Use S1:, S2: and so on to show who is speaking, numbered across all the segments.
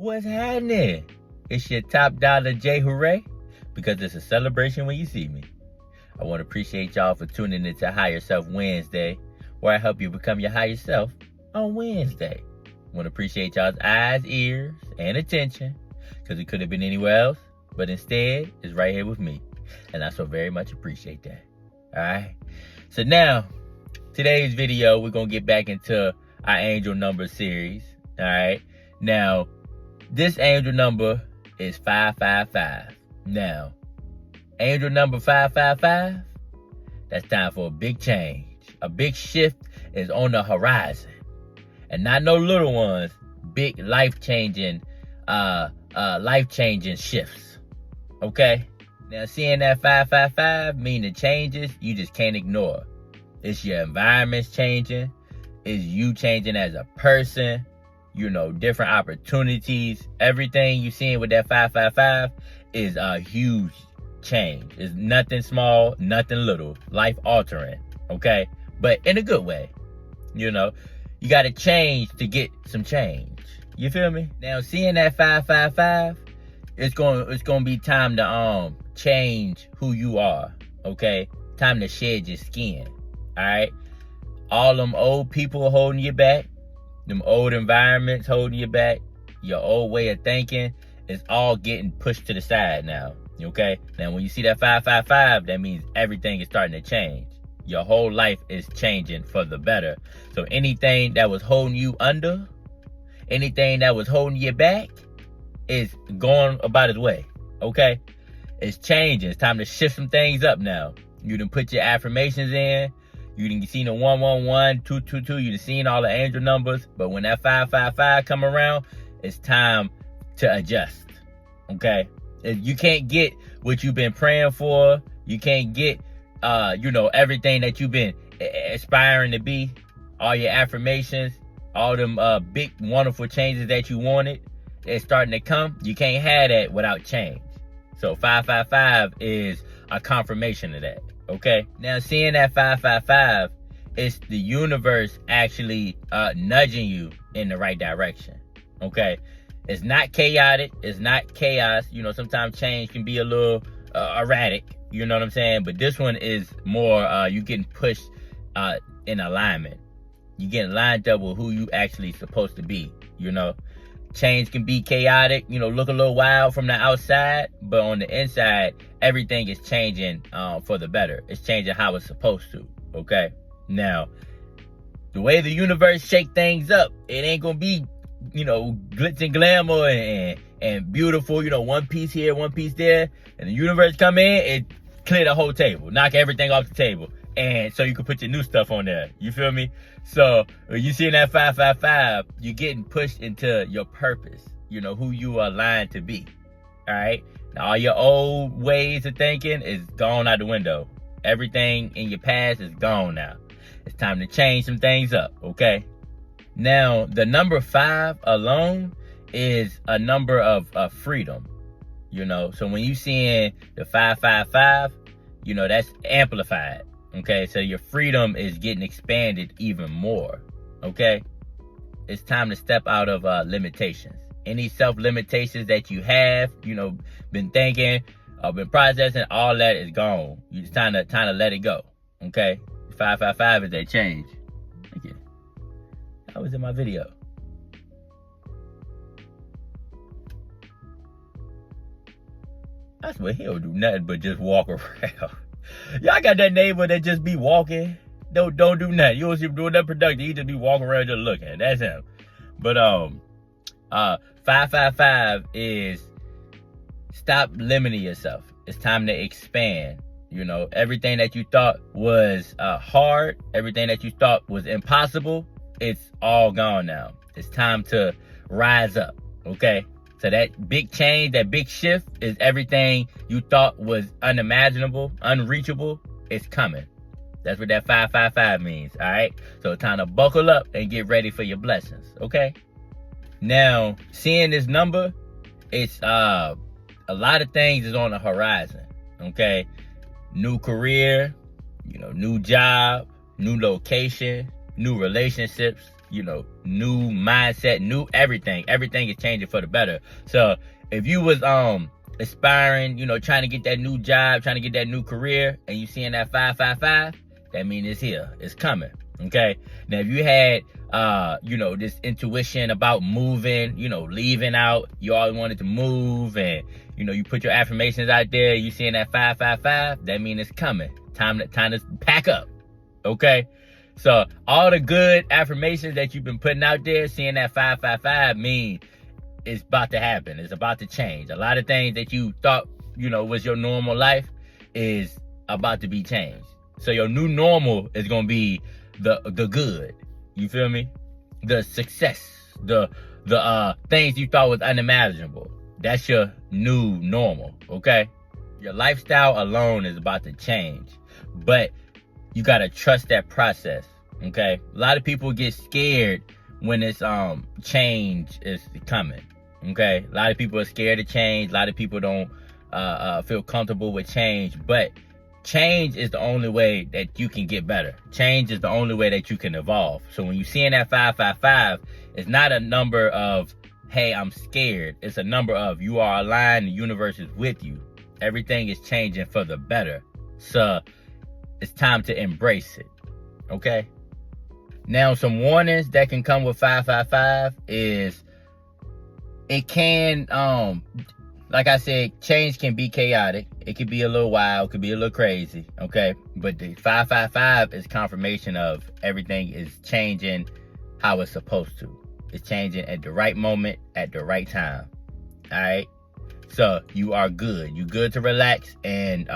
S1: What's happening? It's your top dollar JayHooray, because it's a celebration when you see me. I want to appreciate y'all for tuning into Higher Self Wednesday, where I help you become your higher self on Wednesday. I want to appreciate y'all's eyes, ears, and attention, because it could have been anywhere else, but instead, it's right here with me. And I so very much appreciate that. Alright? So now, today's video, we're going to get back into our angel number series. Alright? Now, this angel number is 555. Now, angel number 555, that's time for a big change. A big shift is on the horizon. And not no little ones, big life-changing shifts. Okay? Now, seeing that 555 mean the changes you just can't ignore. It's your environment's changing. It's you changing as a person. You know, different opportunities. Everything you seeing with that 555 is a huge change. It's nothing small, nothing little. Life altering. Okay? But in a good way. You know, you got to change to get some change. You feel me? Now, seeing that 555, it's going to be time to change who you are. Okay? Time to shed your skin. All right? All them old people holding you back, them old environments holding you back, your old way of thinking is all getting pushed to the side now. Okay? Now, when you see that 555, that means everything is starting to change. Your whole life is changing for the better. So anything that was holding you under, anything that was holding you back, is going about its way. Okay? It's changing. It's time to shift some things up now. You done put your affirmations in. You done seen the 111, 222. You done seen all the angel numbers. But when that 555 come around, it's time to adjust. Okay? You can't get what you've been praying for. You can't get, everything that you've been aspiring to be. All your affirmations. All them big, wonderful changes that you wanted. They're starting to come. You can't have that without change. So 555 is a confirmation of that. Okay? Now, seeing that 555, it's the universe actually nudging you in the right direction. Okay? It's not chaotic. It's not chaos. You know, sometimes change can be a little erratic. You know what I'm saying? But this one is more, you getting pushed in alignment. You getting lined up with who you actually supposed to be. You know? Change can be chaotic, look a little wild from the outside, but on the inside, everything is changing for the better. It's changing how it's supposed to, okay? Now, the way the universe shake things up, it ain't gonna be, glitz and glamour and beautiful, one piece here, one piece there, and the universe come in, it clear the whole table, knock everything off the table, and so you can put your new stuff on there. You feel me? So when you see that 555, you're getting pushed into your purpose, who you are aligned to be. All right? Now, all your old ways of thinking is gone out the window. Everything in your past is gone now. It's time to change some things up, okay? Now, the number 5 alone is a number of freedom, So when you seeing the 555, that's amplified. Okay, so your freedom is getting expanded even more. Okay, it's time to step out of limitations. Any self-limitations that you have, been thinking, been processing, all that is gone. It's time to let it go. Okay, 555 is that change. Thank you. That was in my video. I swear he don't do nothing but just walk around. Y'all got that neighbor that just be walking, don't do nothing. You don't see him doing that productive. He just be walking around just looking. That's him. But 555 is stop limiting yourself. It's time to expand. Everything that you thought was hard, everything that you thought was impossible, it's all gone now. It's time to rise up. Okay? So that big change, that big shift is everything you thought was unimaginable, unreachable, it's coming. That's what that 555 means, all right? So it's time to buckle up and get ready for your blessings, okay? Now, seeing this number, it's a lot of things is on the horizon, okay? New career, new job, new location, new relationships, new mindset, new everything. Everything is changing for the better. So if you was aspiring, trying to get that new job, trying to get that new career, and you seeing that 555, that means it's here. It's coming. Okay. Now if you had this intuition about moving, leaving out, you always wanted to move, and you put your affirmations out there, you seeing that 555, that means it's coming. Time to pack up. Okay. So all the good affirmations that you've been putting out there, seeing that 555 mean it's about to happen. It's about to change. A lot of things that you thought, was your normal life is about to be changed. So your new normal is going to be the good. You feel me? The success, the things you thought was unimaginable. That's your new normal. Okay. Your lifestyle alone is about to change, but you got to trust that process. Okay. A lot of people get scared when it's change is coming. Okay. A lot of people are scared of change. A lot of people don't feel comfortable with change, but change is the only way that you can get better. Change is the only way that you can evolve. So when you're seeing that 555, it's not a number of, hey, I'm scared. It's a number of, you are aligned. The universe is with you. Everything is changing for the better. So it's time to embrace it. Okay. Now, some warnings that can come with 555 is it can, like I said, change can be chaotic. It could be a little wild, could be a little crazy. Okay. But the 555 is confirmation of everything is changing how it's supposed to. It's changing at the right moment, at the right time. All right. So you are good. You good to relax and,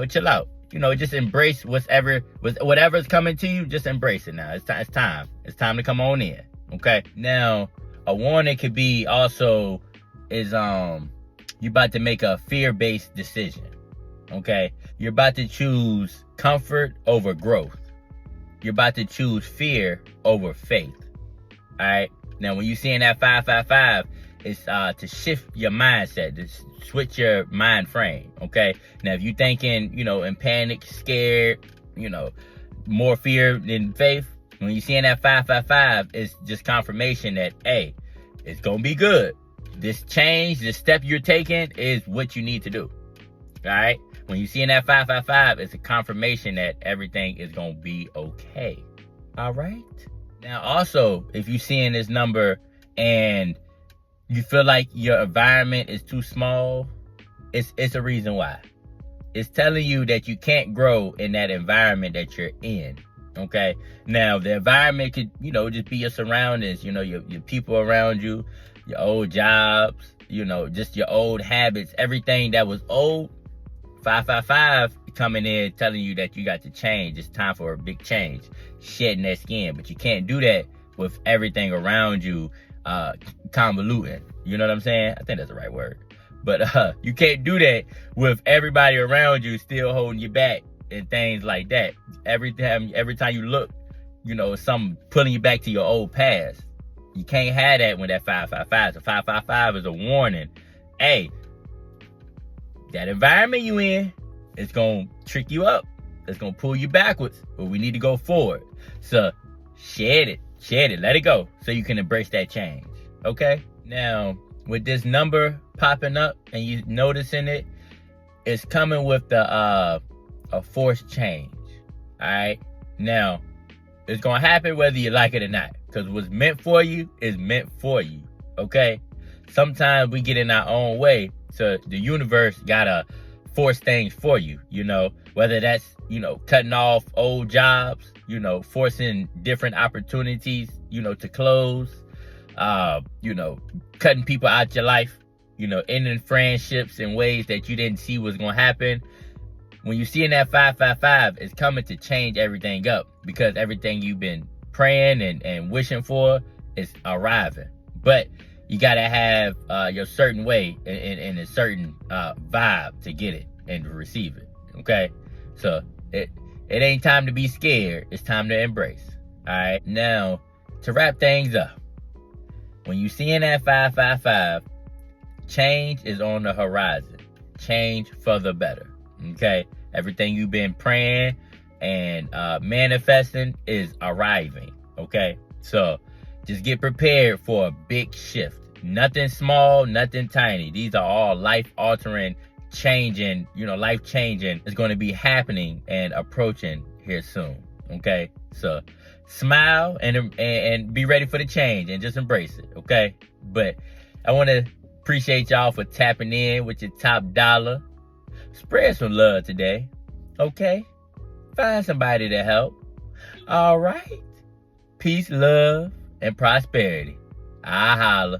S1: chill out. Just embrace whatever's coming to you. Just embrace it now. It's time. It's time to come on in. Okay. Now, a warning could be also is, you're about to make a fear-based decision. Okay. You're about to choose comfort over growth. You're about to choose fear over faith. All right. Now, when you're seeing that 555, it's to shift your mindset, to switch your mind frame. Okay. Now, if you're thinking, in panic, scared, more fear than faith, when you're seeing that 555, it's just confirmation that, hey, it's going to be good. This change, this step you're taking is what you need to do. All right. When you're seeing that 555, it's a confirmation that everything is going to be okay. All right. Now, also, if you're seeing this number and you feel like your environment is too small, it's a reason why. It's telling you that you can't grow in that environment that you're in. Okay. Now, the environment could, just be your surroundings, your people around you, your old jobs, just your old habits, everything that was old. 555 coming in telling you that you got to change. It's time for a big change, shedding that skin. But you can't do that with everything around you convoluting. You know what I'm saying? I think that's the right word. But you can't do that with everybody around you still holding you back and things like that. Every time you look, something pulling you back to your old past. You can't have that when that 555. So 555 is a warning. Hey, that environment you in is going to trick you up. It's going to pull you backwards. But we need to go forward. So shed it, let it go so you can embrace that change. Okay? Now, with this number popping up and you noticing it, it's coming with the a forced change. All right? Now, it's going to happen whether you like it or not. Because what's meant for you is meant for you. Okay? Sometimes we get in our own way. So the universe got to force things for you, whether that's, cutting off old jobs, forcing different opportunities, to close, cutting people out your life, ending friendships in ways that you didn't see was going to happen. When you're seeing that 555, it's coming to change everything up because everything you've been praying and wishing for is arriving. But you got to have your certain way and a certain vibe to get it and to receive it. Okay? So it ain't time to be scared. It's time to embrace. All right? Now, to wrap things up, when you seeing that 555, change is on the horizon. Change for the better. Okay? Everything you've been praying and manifesting is arriving. Okay? So Just get prepared for a big shift. Nothing small, nothing tiny. These are all life-altering, changing, life-changing is going to be happening and approaching here soon. Okay? So smile and be ready for the change and just embrace it. Okay? But I want to appreciate y'all for tapping in with your top dollar. Spread some love today. Okay? Find somebody to help. All right? Peace, love, and prosperity. I holla.